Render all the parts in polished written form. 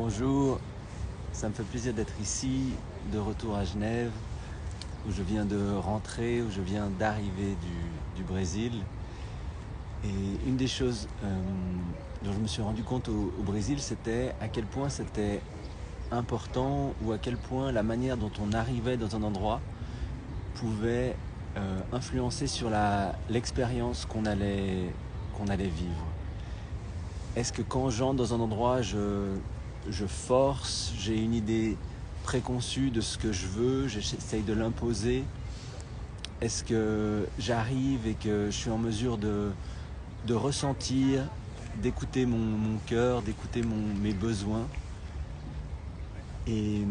Bonjour, ça me fait plaisir d'être ici, de retour à Genève, où je viens de rentrer, où je viens d'arriver du Brésil. Et une des choses dont je me suis rendu compte au Brésil, c'était à quel point c'était important ou à quel point la manière dont on arrivait dans un endroit pouvait influencer sur l'expérience qu'on allait vivre. Est-ce que quand j'entre dans un endroit, je force, j'ai une idée préconçue de ce que je veux, j'essaye de l'imposer? Est-ce que j'arrive et que je suis en mesure de ressentir, d'écouter mon cœur, d'écouter mes besoins? Et,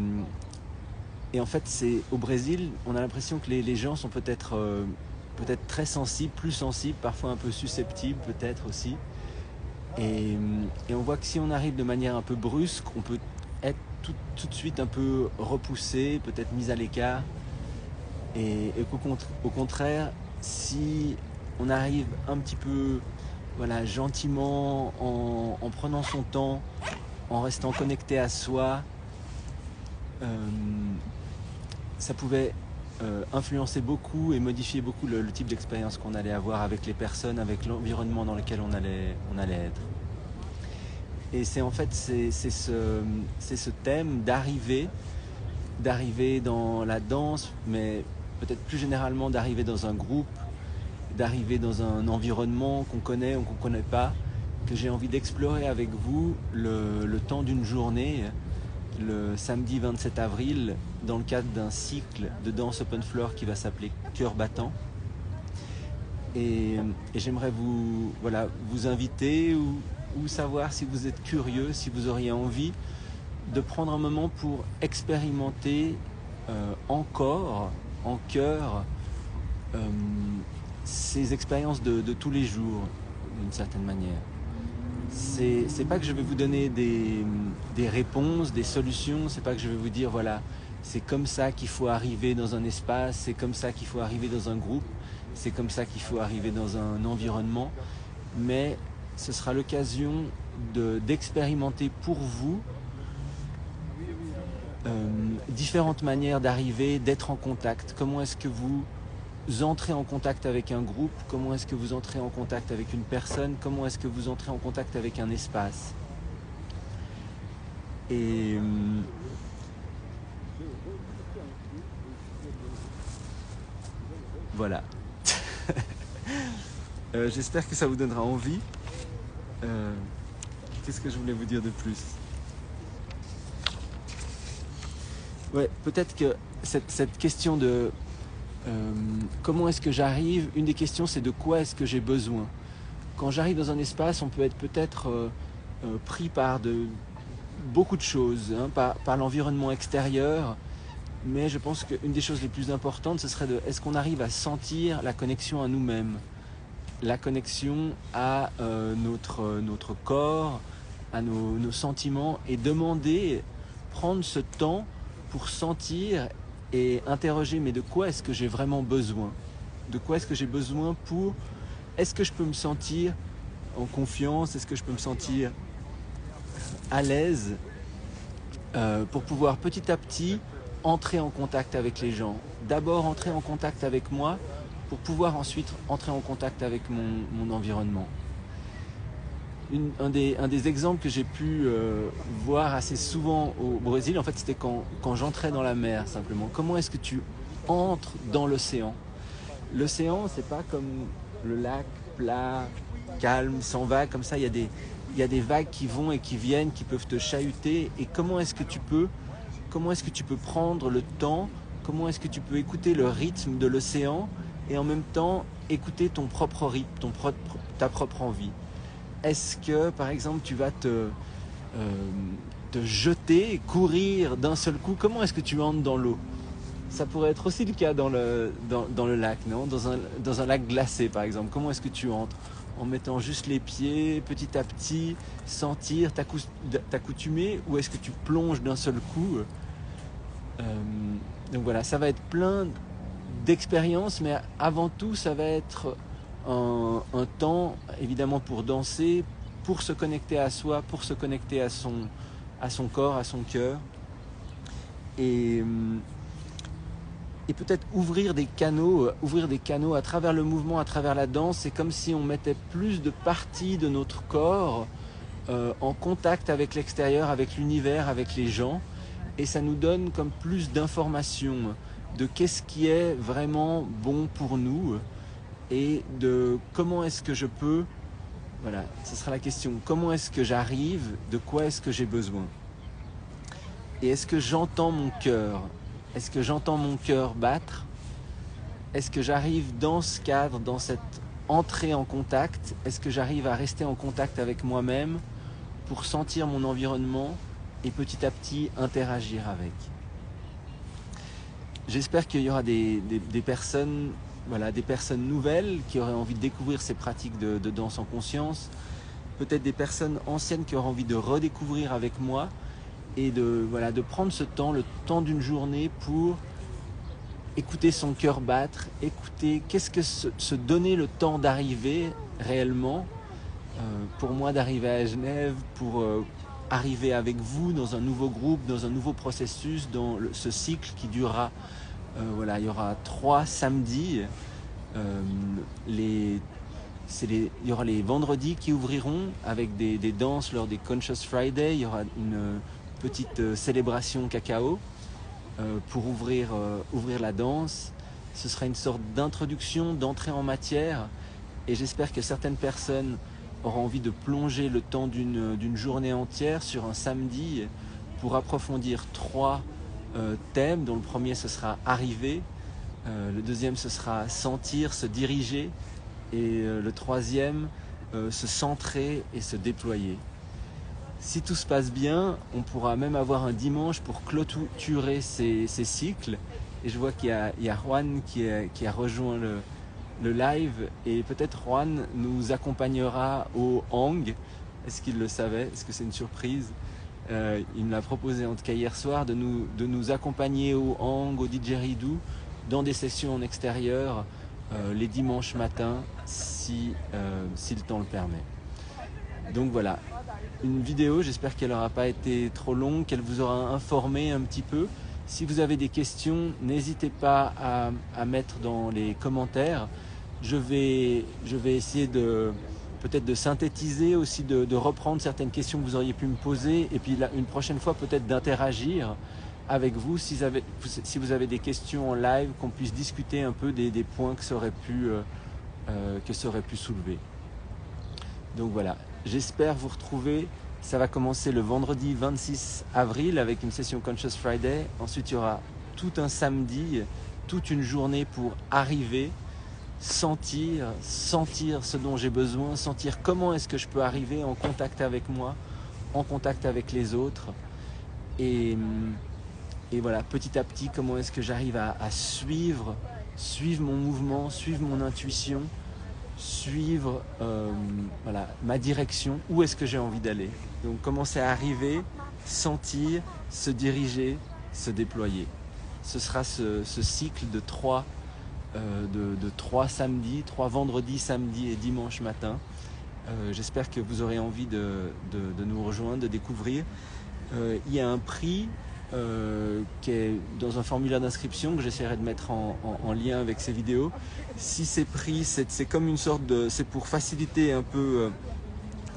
et en fait, au Brésil, on a l'impression que les gens sont peut-être très sensibles, plus sensibles, parfois un peu susceptibles peut-être aussi. Et on voit que si on arrive de manière un peu brusque, on peut être tout de suite un peu repoussé, peut-être mis à l'écart. Et qu'au contraire, si on arrive un petit peu gentiment, en prenant son temps, en restant connecté à soi, ça pouvait influencer beaucoup et modifier beaucoup le type d'expérience qu'on allait avoir avec les personnes, avec l'environnement dans lequel on allait être. Et c'est ce thème d'arriver dans la danse, mais peut-être plus généralement d'arriver dans un groupe, d'arriver dans un environnement qu'on connaît ou qu'on ne connaît pas, que j'ai envie d'explorer avec vous le temps d'une journée, le samedi 27 avril, dans le cadre d'un cycle de danse open floor qui va s'appeler Cœur battant. Et j'aimerais vous inviter ou savoir si vous êtes curieux, si vous auriez envie de prendre un moment pour expérimenter en corps, en cœur, ces expériences de tous les jours, d'une certaine manière. C'est pas que je vais vous donner des réponses, des solutions, c'est pas que je vais vous dire voilà, c'est comme ça qu'il faut arriver dans un espace, c'est comme ça qu'il faut arriver dans un groupe, c'est comme ça qu'il faut arriver dans un environnement, mais ce sera l'occasion d'expérimenter pour vous différentes manières d'arriver, d'être en contact. Comment est-ce que vous entrez en contact avec un groupe? Comment est-ce que vous entrez en contact avec une personne? Comment est-ce que vous entrez en contact avec un espace? Et voilà. J'espère que ça vous donnera envie. Qu'est-ce que je voulais vous dire de plus? Ouais, peut-être que cette question de comment est-ce que j'arrive, une des questions c'est de quoi est-ce que j'ai besoin. Quand j'arrive dans un espace, on peut être peut-être pris par beaucoup de choses, par l'environnement extérieur, mais je pense qu'une des choses les plus importantes, ce serait est-ce qu'on arrive à sentir la connexion à nous-mêmes, la connexion à notre corps, à nos sentiments, et prendre ce temps pour sentir et interroger, mais de quoi est-ce que j'ai vraiment besoin? De quoi est-ce que j'ai besoin pour... Est-ce que je peux me sentir en confiance? Est-ce que je peux me sentir à l'aise pour pouvoir petit à petit entrer en contact avec les gens? D'abord entrer en contact avec moi pour pouvoir ensuite entrer en contact avec mon environnement. Un des exemples que j'ai pu voir assez souvent au Brésil, en fait, c'était quand j'entrais dans la mer, simplement. Comment est-ce que tu entres dans l'océan? L'océan, c'est pas comme le lac plat, calme, sans vagues, comme ça. Il y a des vagues qui vont et qui viennent, qui peuvent te chahuter. Et comment est-ce que tu peux prendre le temps? Comment est-ce que tu peux écouter le rythme de l'océan et en même temps écouter ton propre rythme, ta propre envie? Est-ce que, par exemple, tu vas te jeter, courir d'un seul coup? Comment est-ce que tu entres dans l'eau? Ça pourrait être aussi le cas dans le lac, non? Dans un lac glacé, par exemple. Comment est-ce que tu entres? En mettant juste les pieds, petit à petit, sentir, t'accoutumer, ou est-ce que tu plonges d'un seul coup? Donc voilà, ça va être plein d'expériences, mais avant tout, ça va être un temps, évidemment, pour danser, pour se connecter à soi, pour se connecter à à son corps, à son cœur. Et peut-être ouvrir des canaux à travers le mouvement, à travers la danse. C'est comme si on mettait plus de parties de notre corps en contact avec l'extérieur, avec l'univers, avec les gens. Et ça nous donne comme plus d'informations de qu'est-ce qui est vraiment bon pour nous et de comment est-ce que je peux, voilà, ce sera la question, comment est-ce que j'arrive, de quoi est-ce que j'ai besoin. Et est-ce que j'entends mon cœur? Est-ce que j'entends mon cœur battre? Est-ce que j'arrive dans ce cadre, dans cette entrée en contact? Est-ce que j'arrive à rester en contact avec moi-même pour sentir mon environnement et petit à petit interagir avec? J'espère qu'il y aura des personnes, voilà, des personnes nouvelles qui auraient envie de découvrir ces pratiques de danse en conscience, peut-être des personnes anciennes qui auraient envie de redécouvrir avec moi et de prendre ce temps, le temps d'une journée pour écouter son cœur battre, écouter qu'est-ce que se donner le temps d'arriver réellement, pour moi d'arriver à Genève, pour arriver avec vous dans un nouveau groupe, dans un nouveau processus, dans ce cycle qui durera, il y aura 3 samedis, il y aura les vendredis qui ouvriront avec des danses lors des Conscious Friday, il y aura une petite célébration cacao pour ouvrir la danse. Ce sera une sorte d'introduction, d'entrée en matière et j'espère que certaines personnes auront envie de plonger le temps d'une journée entière sur un samedi pour approfondir 3 thèmes dont le premier ce sera arriver, le deuxième ce sera sentir, se diriger et le troisième se centrer et se déployer. Si tout se passe bien, on pourra même avoir un dimanche pour clôturer ces cycles. Et je vois qu'il y a Juan qui a rejoint le live. Et peut-être Juan nous accompagnera au hang. Est-ce qu'il le savait? Est-ce que c'est une surprise? Il me l'a proposé en tout cas hier soir de nous accompagner au hang, au didgeridoo, dans des sessions en extérieur les dimanches matins si le temps le permet. Donc voilà, une vidéo, j'espère qu'elle n'aura pas été trop longue, qu'elle vous aura informé un petit peu. Si vous avez des questions, n'hésitez pas à mettre dans les commentaires. Je vais essayer peut-être de synthétiser aussi, de reprendre certaines questions que vous auriez pu me poser et puis une prochaine fois peut-être d'interagir avec vous si vous avez des questions en live, qu'on puisse discuter un peu des points que ça aurait pu soulever. Donc voilà, j'espère vous retrouver. Ça va commencer le vendredi 26 avril avec une session Conscious Friday. Ensuite, il y aura tout un samedi, toute une journée pour arriver, sentir ce dont j'ai besoin, sentir comment est-ce que je peux arriver en contact avec moi, en contact avec les autres. Et voilà, petit à petit, comment est-ce que j'arrive à suivre mon mouvement, suivre mon intuition, suivre ma direction, où est-ce que j'ai envie d'aller. Donc commencer à arriver, sentir, se diriger, se déployer. Ce sera ce cycle de 3 samedis, 3 vendredis, samedi et dimanche matin. J'espère que vous aurez envie de nous rejoindre, de découvrir. Il y a un prix qui est dans un formulaire d'inscription que j'essaierai de mettre en lien avec ces vidéos. Si c'est pris, c'est comme une sorte c'est pour faciliter un peu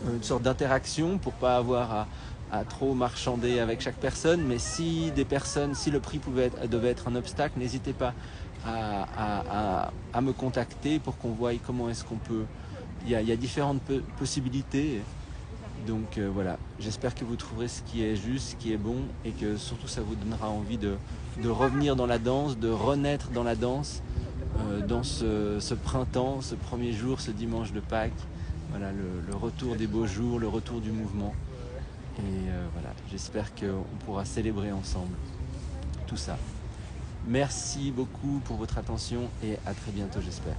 une sorte d'interaction, pour pas avoir à trop marchander avec chaque personne, mais si le prix devait être un obstacle, n'hésitez pas à me contacter pour qu'on voie comment est-ce qu'on peut. Il y a différentes possibilités. Donc voilà, j'espère que vous trouverez ce qui est juste, ce qui est bon et que surtout ça vous donnera envie de revenir dans la danse, de renaître dans la danse, dans ce printemps, ce premier jour, ce dimanche de Pâques. Voilà, le retour des beaux jours, le retour du mouvement. Et voilà, j'espère qu'on pourra célébrer ensemble tout ça. Merci beaucoup pour votre attention et à très bientôt, j'espère.